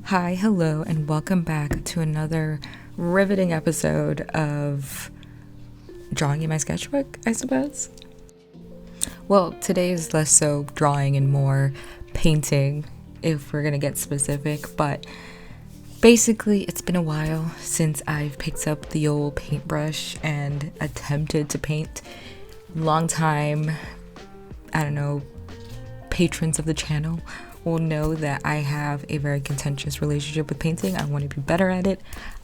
Hi, hello, and welcome back to another riveting episode of drawing in my sketchbook, I suppose. Well, today is less so drawing and more painting, if we're gonna get specific, but basically it's been a while since I've picked up the old paintbrush and attempted to paint. Long time, patrons of the channel will know that I have a very contentious relationship with painting. I want to be better at it.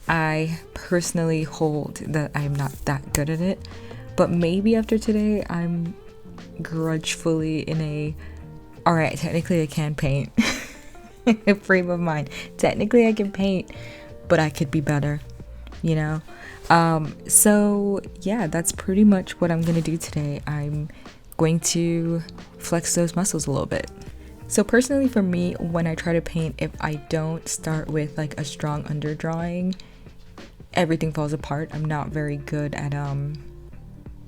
I personally hold that I'm not that good at it, but maybe after today I'm grudgefully in a alright, technically I can paint frame of mind. Technically I can paint, but I could be better, you know? So yeah, that's pretty much what I'm gonna do today. I'm going to flex those muscles a little bit. So personally for me, when I try to paint, if I don't start with like a strong underdrawing, everything falls apart. I'm not very good at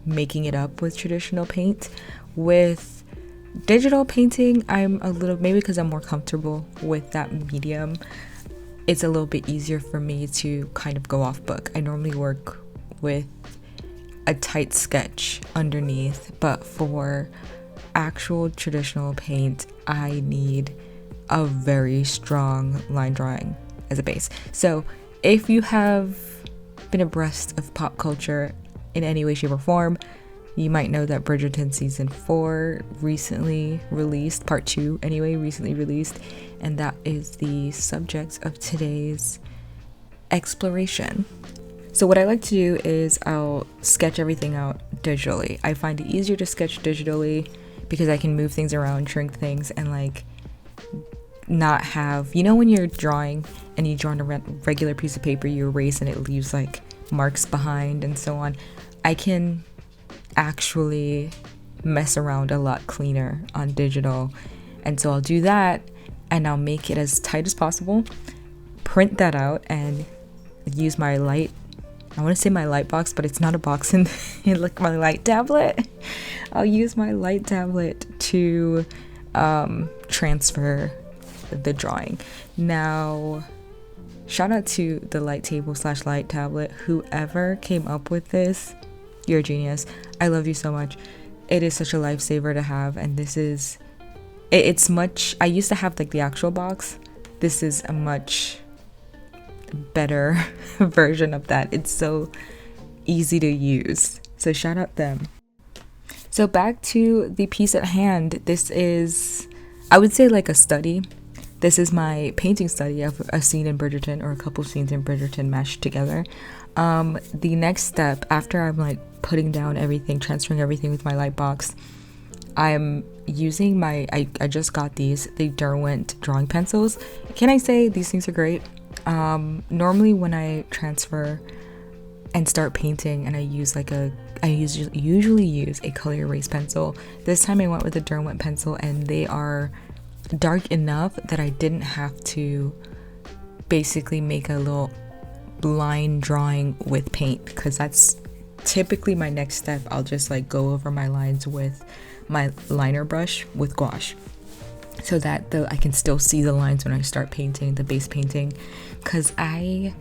making it up with traditional paint. With digital painting, I'm a little, maybe because I'm more comfortable with that medium, it's a little bit easier for me to kind of go off book. I normally work with a tight sketch underneath, but for actual traditional paint, I need a very strong line drawing as a base. So if you have been abreast of pop culture in any way, shape, or form, you might know that Bridgerton season 4 recently released, part 2 anyway, recently released, and that is the subject of today's exploration. So what I like to do is I'll sketch everything out digitally. I find it easier to sketch digitally because I can move things around, shrink things, and like not have, when you're drawing and you draw on a regular piece of paper, you erase and it leaves like marks behind and so on. I can actually mess around a lot cleaner on digital, and so I'll do that and I'll make it as tight as possible, print that out, and use my light box, but it's not a box in like my light tablet. I'll use my light tablet to transfer the drawing. Now, shout out to the light table / light tablet. Whoever came up with this, you're a genius. I love you so much. It is such a lifesaver to have, and it's much, I used to have like the actual box. This is a much better version of that. It's so easy to use, so shout out them. So back to the piece at hand. This is, I would say, like a study. This is my painting study of a scene in Bridgerton, or a couple scenes in Bridgerton mashed together. The next step, after I'm like putting down everything, transferring everything with my light box, I'm using I just got the Derwent drawing pencils. Can I say these things are great? Normally when I transfer and start painting and I usually use a color erase pencil. This time I went with a Derwent pencil, and they are dark enough that I didn't have to basically make a little line drawing with paint, because that's typically my next step. I'll just like go over my lines with my liner brush with gouache, so that I can still see the lines when I start painting, the base painting, because I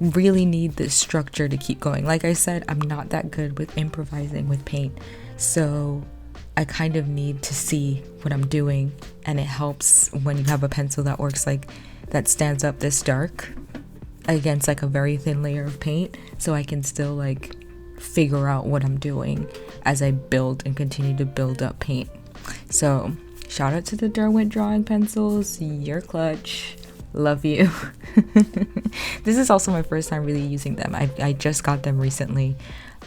really need this structure to keep going. Like I said, I'm not that good with improvising with paint, so I kind of need to see what I'm doing, and it helps when you have a pencil that works like that, stands up this dark against like a very thin layer of paint, so I can still like figure out what I'm doing as I build and continue to build up paint. So shout out to the Derwent drawing pencils. You're clutch. Love you. This is also my first time really using them. I just got them recently.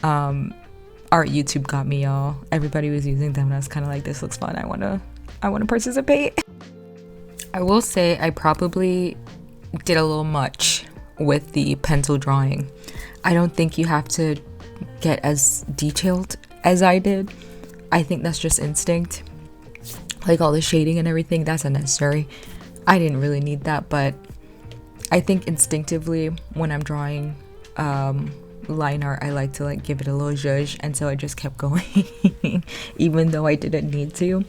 Art YouTube got me, y'all. Everybody was using them and I was kind of like, this looks fun. I want to participate. I will say I probably did a little much with the pencil drawing. I don't think you have to get as detailed as I did. I think that's just instinct. Like all the shading and everything, that's unnecessary. I didn't really need that, but I think instinctively when I'm drawing line art, I like to like give it a little zhuzh, and so I just kept going even though I didn't need to.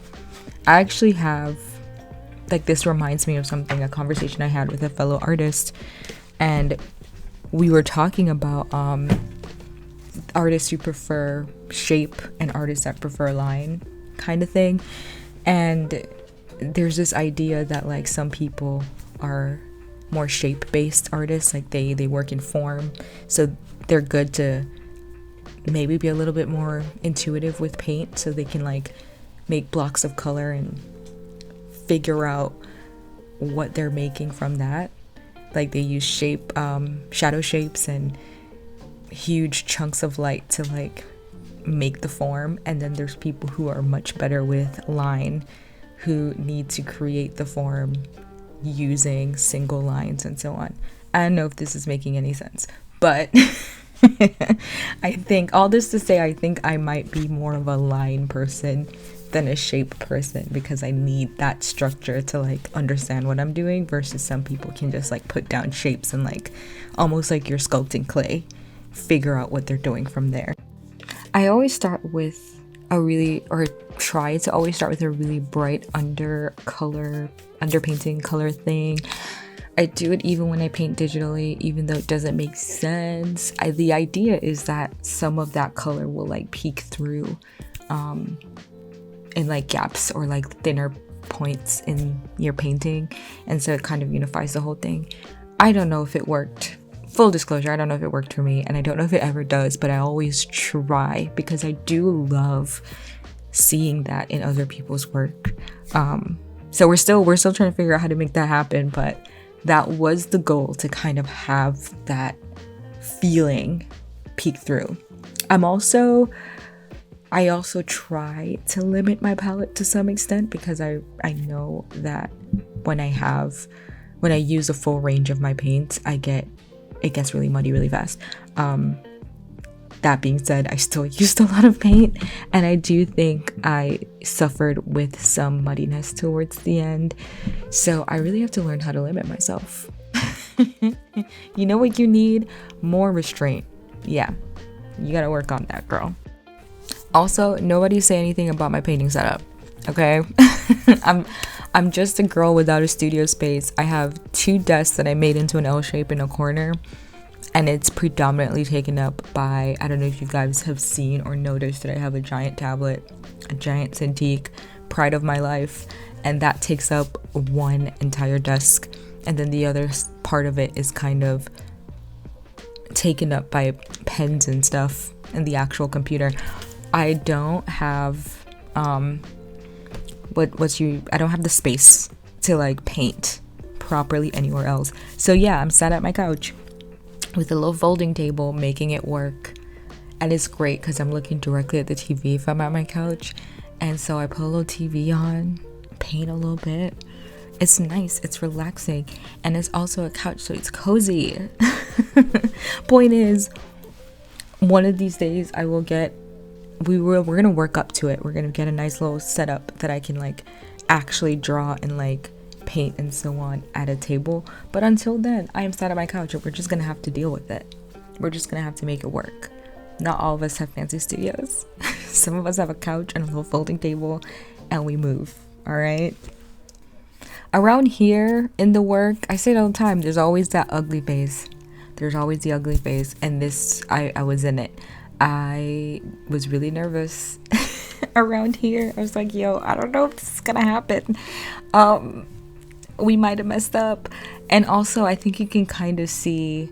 I actually have like this reminds me of something, a conversation I had with a fellow artist, and we were talking about artists who prefer shape and artists that prefer line kind of thing. And there's this idea that like some people are more shape-based artists, like they work in form, so they're good to maybe be a little bit more intuitive with paint, so they can like make blocks of color and figure out what they're making from that. Like they use shadow shapes and huge chunks of light to like make the form. And then there's people who are much better with line, who need to create the form using single lines and so on. I don't know if this is making any sense, but I think all this to say, I think I might be more of a line person than a shape person, because I need that structure to like understand what I'm doing, versus some people can just like put down shapes and like almost like you're sculpting clay, figure out what they're doing from there. I always start with try to always start with a really bright underpainting color thing. I do it even when I paint digitally, even though it doesn't make sense. The idea is that some of that color will like peek through in like gaps or like thinner points in your painting, and so it kind of unifies the whole thing. I don't know if it worked. Full disclosure, I don't know if it worked for me, and I don't know if it ever does, but I always try because I do love seeing that in other people's work. So we're still trying to figure out how to make that happen, but that was the goal, to kind of have that feeling peek through. I also try to limit my palette to some extent, because I know that when I use a full range of my paints, it gets really muddy really fast. That being said, I still used a lot of paint, and I do think I suffered with some muddiness towards the end. So I really have to learn how to limit myself. You know what you need? More restraint. Yeah, you gotta work on that, girl. Also, nobody say anything about my painting setup, okay? I'm just a girl without a studio space. I have 2 desks that I made into an L shape in a corner, and it's predominantly taken up by, I don't know if you guys have seen or noticed that I have a giant tablet, a giant Cintiq, pride of my life, and that takes up one entire desk, and then the other part of it is kind of taken up by pens and stuff and the actual computer. I don't have I don't have the space to like paint properly anywhere else. So yeah, I'm sat at my couch with a little folding table, making it work. And it's great because I'm looking directly at the TV if I'm at my couch. And so I put a little TV on, paint a little bit. It's nice, it's relaxing, and it's also a couch, so it's cozy. Point is, one of these days we're gonna work up to it. We're gonna get a nice little setup that I can like actually draw and like paint and so on at a table. But until then, I am sat at my couch, and we're just gonna have to deal with it. We're just gonna have to make it work. Not all of us have fancy studios. Some of us have a couch and a little folding table, and we move. All right. Around here in the work, I say it all the time, there's always that ugly phase. There's always the ugly phase, and this, I was in it. I was really nervous around here. I was like, yo, I don't know if this is gonna happen. We might have messed up. And also, I think you can kind of see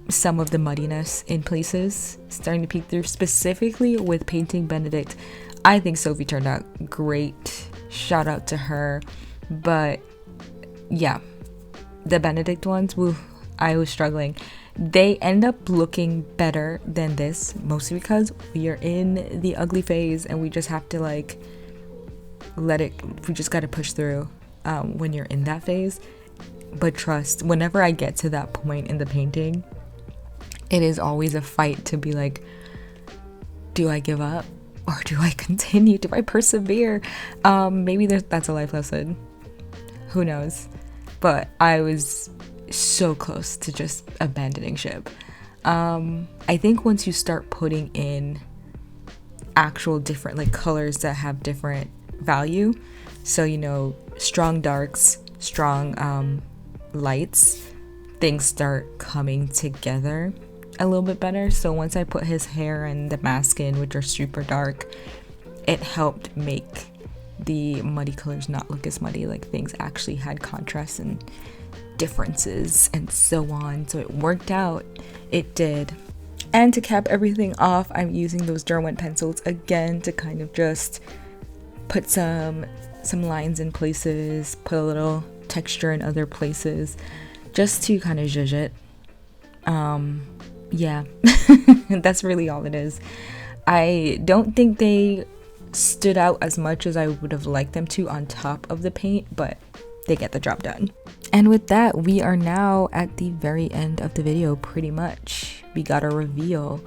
some of the muddiness in places starting to peek through, specifically with painting Benedict. I think Sophie turned out great. Shout out to her. But yeah, the Benedict ones, woo, I was struggling. They end up looking better than this, mostly because we are in the ugly phase, and we just have to like we just got to push through when you're in that phase. But trust, whenever I get to that point in the painting, it is always a fight to be like, do I give up or do I continue? Do I persevere? Maybe that's a life lesson. Who knows? But I was so close to just abandoning ship. I think once you start putting in actual different like colors that have different value, so you know, strong darks, strong lights, things start coming together a little bit better. So once I put his hair and the mask in, which are super dark, it helped make the muddy colors not look as muddy. Like things actually had contrast and differences and so on. So it worked out. It did. And to cap everything off, I'm using those Derwent pencils again to kind of just put some lines in places, put a little texture in other places, just to kind of zhuzh it. Yeah, that's really all it is. I don't think they stood out as much as I would have liked them to on top of the paint, but they get the job done. And with that, we are now at the very end of the video, pretty much. We got a reveal.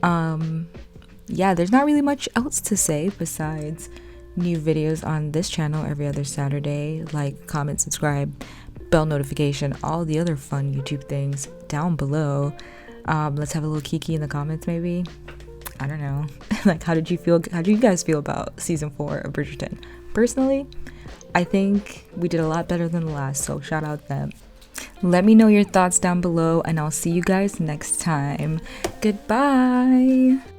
Yeah, there's not really much else to say besides new videos on this channel every other Saturday. Like, comment, subscribe, bell notification, all the other fun YouTube things down below. Let's have a little kiki in the comments, maybe. I don't know. Like, how did you guys feel about season 4 of Bridgerton? Personally, I think we did a lot better than the last, so shout out them. Let me know your thoughts down below, and I'll see you guys next time. Goodbye.